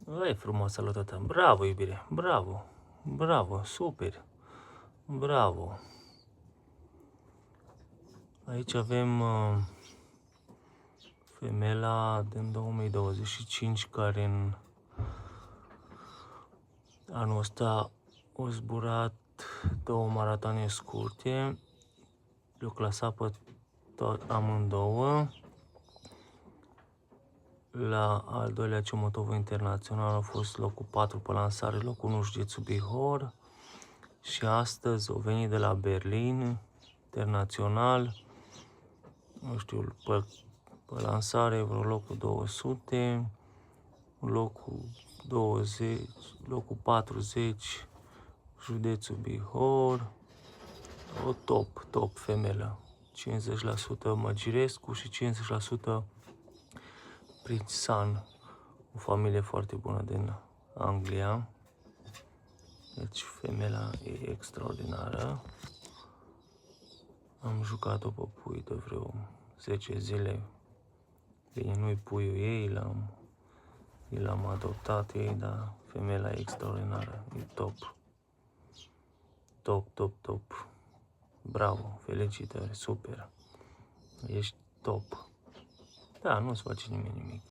E frumoasă la tata. Bravo, iubire. Bravo. Bravo. Super. Bravo. Aici avem femela din 2025 care în anul ăsta a zburat 2 maratoane scurte. Le-au clasat pe amândouă. La al doilea Ciomotovă Internațional a fost locul 4 pe lansare, locul 1 județul Bihor. Și astăzi au venit de la Berlin, internațional, nu știu, pe lansare vreo locul 200, locul 20, locul 40, județul Bihor. O top femelă, 50% Măgirescu și 50% Prinț San, o familie foarte bună din Anglia. Deci femela e extraordinară. Am jucat-o pe pui de vreo 10 zile. Bine, nu-i puiul ei, l-am adoptat ei, dar femela e extraordinară. E top. Top. Bravo, felicitări, super. Ești top. Da, nu-ți face nimeni nimic.